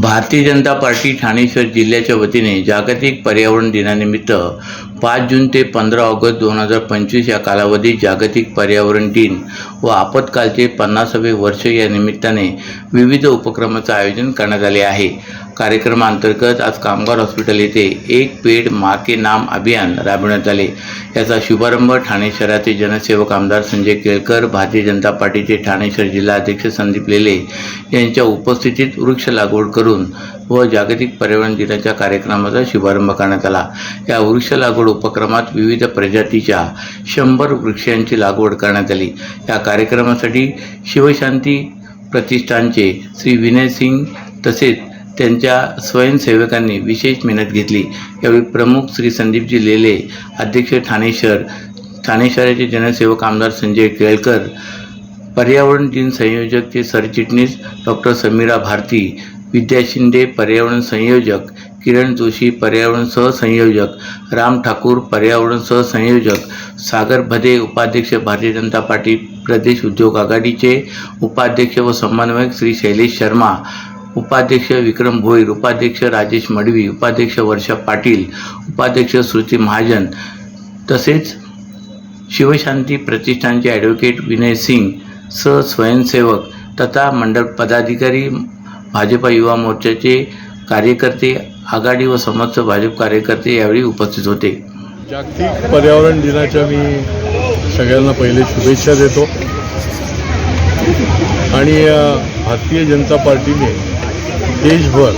Bharatiya Janata party Thane शहर जिल्ह्याच्या वतीने जागतिक पर्यावरण दिनानिमित्त 5 जून ते 15 ऑगस्ट 2025 या कालावधीत जागतिक पर्यावरण दिन व आपत्कालचे 50वे वर्ष या निमित्ताने विविध उपक्रमांचे आयोजन करण्यात आले आहे। कार्यक्रमांतर्गत आज कामगार हॉस्पिटल येथे एक पेड़ माँ के नाम अभियान राबविण्यात आले। याचा शुभारंभ ठाणे शहराचे जनसेवक आमदार संजय केळकर, भारतीय जनता पार्टीचे ठाणे शहर जिल्हा अध्यक्ष संदीप लेले यांच्या उपस्थितीत वृक्ष लागवड करून व जागतिक पर्यावरण दिनाच्या कार्यक्रमाचा शुभारंभ करण्यात आला। या वृक्ष लागवड उपक्रमात विविध प्रजातीच्या 100 वृक्षांची लागवड करण्यात आली। या कार्यक्रमासाठी शिवशांती प्रतिष्ठानचे श्री विनय सिंग तसेच त्यांच्या स्वयंसेवकांनी विशेष मेहनत घेतली। यावेळी प्रमुख श्री संदीपजी लेले, अध्यक्ष ठाणे शहराचे जनसेवक आमदार संजय केळकर, पर्यावरण दिन संयोजकचे सरचिटणीस डॉक्टर समीरा भारती, विद्या शिंदे पर्यावरण संयोजक, किरण जोशी पर्यावरण सहसंयोजक, राम ठाकूर पर्यावरण सहसंयोजक, सागर भदे उपाध्यक्ष भारतीय जनता पार्टी प्रदेश उद्योग आघाडीचे उपाध्यक्ष व समन्वयक श्री शैलेश शर्मा, उपाध्यक्ष विक्रम भोईर, उपाध्यक्ष राजेश मडवी, उपाध्यक्ष वर्षा पाटील, उपाध्यक्ष श्रुती महाजन तसेच शिवशांती प्रतिष्ठानचे ॲडव्होकेट विनय सिंग, स्वयंसेवक तथा मंडळ पदाधिकारी, भाजपा युवा मोर्चाचे कार्यकर्ते, आघाडी व समस्त भाजप कार्यकर्ते यावेळी उपस्थित होते। जागतिक पर्यावरण दिनाच्या मी सगळ्यांना पहिले शुभेच्छा देतो आणि भारतीय जनता पार्टीने देशभर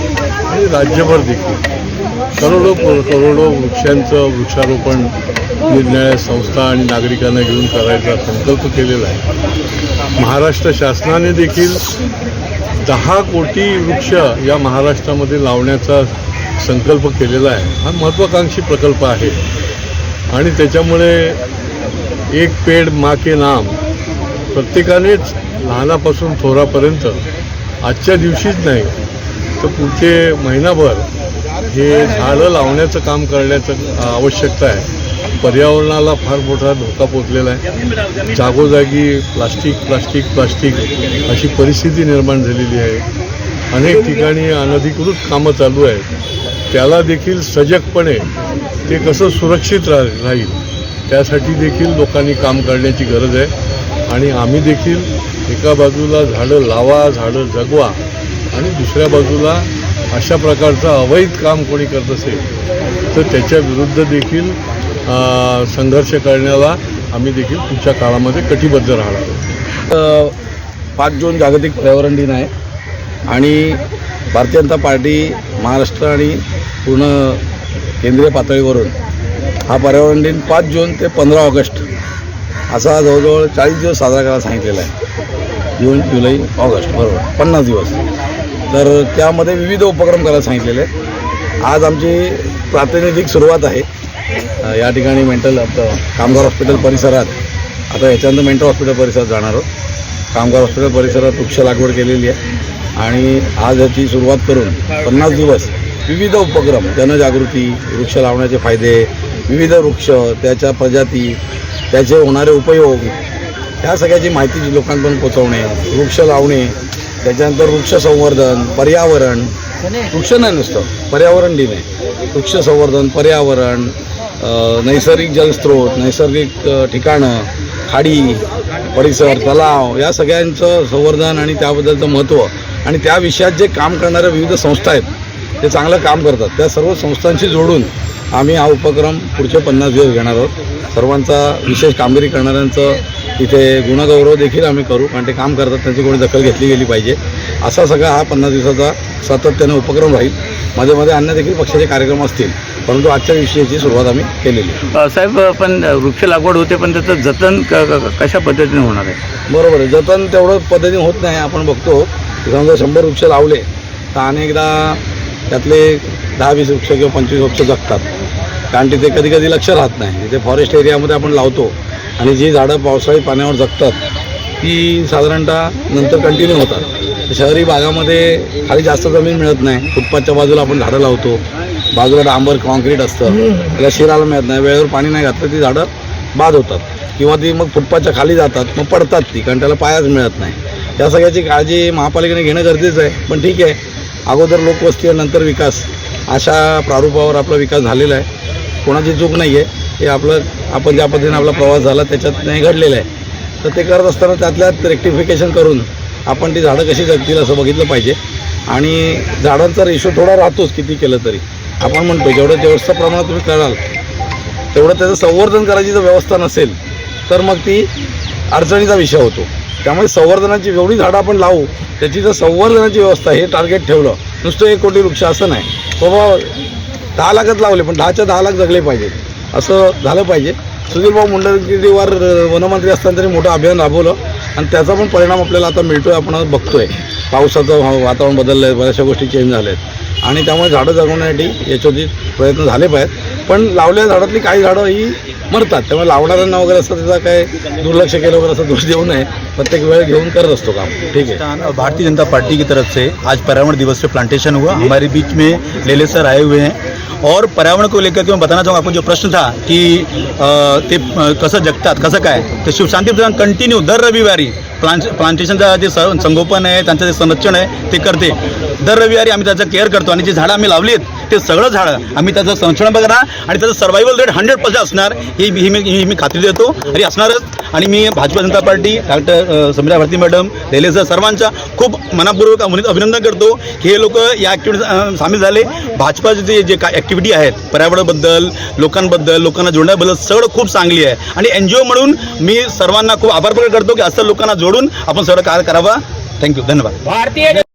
आणि राज्यभर देखील करोडो वृक्षांचं वृक्षारोपण निरनिराळ्या संस्था आणि नागरिकांना घेऊन करायचा संकल्प केलेला आहे। महाराष्ट्र शासनाने देखील 10 कोटी वृक्ष या महाराष्ट्रामध्ये लावण्याचा संकल्प केलेला आहे। हा महत्त्वाकांक्षी प्रकल्प आहे आणि त्याच्यामुळे एक पेड़ माँ के नाम प्रत्येकानेच लहानापासून थोरापर्यंत आजच्या दिवशीच नाही तर पुढचे महिनाभर हे झाडं लावण्याचं काम करण्याचं आवश्यकता आहे। पर्यावरणाला फार मोठा धोका पोचलेला आहे। जागोजागी प्लास्टिक अशी परिस्थिती निर्माण झालेली आहे। अनेक ठिकाणी अनधिकृत कामं चालू आहेत। त्याला देखील सजगपणे ते कसं सुरक्षित राहील त्यासाठी देखील लोकांनी काम करण्याची गरज आहे आणि आम्ही देखील एका बाजूला झाडं लावा, झाडं जगवा आणि दुसऱ्या बाजूला अशा प्रकारचं अवैध काम कोणी करत असेल तर त्याच्या विरुद्ध देखील संघर्ष करण्याला आम्ही देखील पुढच्या काळामध्ये कटिबद्ध राहणार आहोत। 5 जून जागतिक पर्यावरण दिन आहे आणि भारतीय जनता पार्टी महाराष्ट्र आणि पूर्ण केंद्रीय पातळीवरून हा पर्यावरण दिन 5 जून ते 15 ऑगस्ट असा जवळजवळ 40 दिवस साजरा करायला सांगितलेला आहे। जून, जुलै, ऑगस्ट बरोबर 50 दिवस। तर त्यामध्ये विविध उपक्रम करायला सांगितलेले आहेत। आज आमची प्रातिनिधिक सुरुवात आहे या ठिकाणी कामगार हॉस्पिटल परिसरात। आता याच्यानंतर मेंटल हॉस्पिटल परिसरात जाणार आहोत। कामगार हॉस्पिटल परिसरात वृक्ष लागवड केलेली आहे आणि आज याची सुरुवात करून 50 दिवस विविध उपक्रम, जनजागृती, वृक्ष लावण्याचे फायदे, विविध वृक्ष, त्याच्या प्रजाती, त्याचे होणारे उपयोग, ह्या सगळ्याची माहिती लोकांपर्यंत पोहोचवणे, वृक्ष लावणे, त्याच्यानंतर वृक्ष संवर्धन, पर्यावरण, वृक्ष नाही नुसतं पर्यावरण दिन आहे। वृक्ष संवर्धन, पर्यावरण, नैसर्गिक जलस्रोत, नैसर्गिक ठिकाणं, खाडी, परिसर, तलाव या सगळ्यांचं संवर्धन आणि त्याबद्दलचं महत्त्व आणि त्या विषयात जे काम करणाऱ्या विविध संस्था आहेत ते चांगलं काम करतात, त्या सर्व संस्थांशी जोडून आम्ही हा उपक्रम पुढचे 50 दिवस घेणार आहोत। सर्वांचा विशेष कामगिरी करणाऱ्यांचं इथे गुणगौरव देखील आम्ही करू, कारण ते काम करतात, त्यांची कोणी दखल घेतली गेली पाहिजे। असा सगळा हा 50 दिवसाचा सातत्याने उपक्रम राहील। मध्ये मध्ये अन्य देखील पक्षाचे कार्यक्रम असतील, परंतु आजच्या विषयाची सुरुवात आम्ही केलेली आहे। साहेब, पण वृक्ष लागवड होते पण त्याचं जतन कशा पद्धतीने होणार आहे? बरोबर आहे, जतन तेवढं पद्धतीने होत नाही। आपण बघतो समजा 100 वृक्ष लावले तर अनेकदा त्यातले 10-20 वृक्ष किंवा 25 वृक्ष जगतात, कारण तिथे कधी कधी लक्ष राहत नाही। तिथे फॉरेस्ट एरियामध्ये आपण लावतो आणि जी झाडं पावसाळी पाण्यावर जगतात ती साधारणतः नंतर कंटिन्यू होतात। शहरी भागामध्ये खाली जास्त जमीन मिळत नाही, फुटपाथच्या बाजूला आपण झाडं लावतो, बाजूला डांबर कॉन्क्रीट असतं, त्याला शिरायला मिळत नाही, वेळेवर पाणी नाही घातलं ती झाडं बाद होतात किंवा ती मग फुटपाथच्या खाली जातात, मग पडतात ती, कारण त्याला पायाच मिळत नाही। या सगळ्याची काळजी महापालिकेने घेणं गरजेचं आहे। पण ठीक आहे, अगोदर लोकवस्ती आणि नंतर विकास अशा प्रारूपावर आपला विकास झालेला आहे. कोणाची चूक नाही आहे. हे आपण ज्या पद्धतीने आपला प्रवास झाला त्याच्यात नाही घडलेलं आहे. तर ते करत असताना त्यातल्यात रेक्टिफिकेशन करून आपण ती झाडं कशी जगतील असं बघितलं पाहिजे. आणि झाडांचा रेशो थोडा राहतोच किती केलं तरी. आपण म्हणतो जेवढं व्यवस्था प्रमाणात तुम्ही कराल तेवढं त्याचं संवर्धन करायची जर व्यवस्था नसेल तर मग ती अडचणीचा विषय होतो. त्यामुळे संवर्धनाची जेवढी झाडं आपण लावू त्याची जर संवर्धनाची व्यवस्था हे टार्गेट ठेवलं, नुसतं 1 कोटी वृक्ष असं नाही, बाबा 10 लाखच लावले पण 10च्या 10 लाख जगले पाहिजेत असं झालं पाहिजे. सुधीरभाऊ मुनगंटीवार वनमंत्री असताना त्यांनी मोठं अभियान राबवलं आणि त्याचा पण परिणाम आपल्याला आता मिळतोय. आपण बघतोय पावसाचं वातावरण बदललं आहे, बऱ्याचशा गोष्टी चेंज झाल्या आहेत आणि त्यामुळे झाडं जगवण्यासाठी याच्यावरती प्रयत्न झाले पाहिजेत. पण लावलेल्या झाडातली काही झाडं ही मरतात, त्यामुळे लावणाऱ्यांना वगैरे असं त्याचा काय दुर्लक्ष केलं वगैरे असं दोष देऊ नये. प्रत्येक वेळ घेऊन करत असतो काम. ठीक है. भारतीय जनता पार्टी की तरफ से आज पर्यावरण दिवस पे प्लांटेशन हुआ. हमारे बीच में लेले सर आए हुए हैं और पर्यावरण को लेकर के मैं बताना चाहूँगा. आपको जो प्रश्न था कि ते कसं जगतात कसं काय, तर शिवशांती प्रधान कंटिन्यू दर रविवारी प्लांटेशनचं जे संगोपन आहे, त्यांचं जे संरक्षण आहे ते करते. दर रविवारी आम्ही त्याचं केअर करतो आणि जे झाडं आम्ही लावली आहेत ते सगळं झाडं आम्ही त्याचं संरक्षण बघणार आणि त्याचं सर्वायवल रेट 100% असणार ही मी खात्री देतो आणि असणारच. आणि मी Bhajpa Janata party doctor Samira Bharati madam, Lele sir सर्वांचा खूप मनापूर्वक अभिनंदन करतो की हे लोक या ॲक्टिव्हिटी सामील झाले. भाजपाचे जे काय ॲक्टिव्हिटी आहेत पर्यावरणाबद्दल, लोकांना जोडण्याबद्दल सगळं खूप चांगली आहे. आणि NGO म्हणून मी सर्वांना खूप आभार प्रकट करतो की असं लोकांना जोडून आपण सगळं कार्य करावं. थँक्यू. धन्यवाद.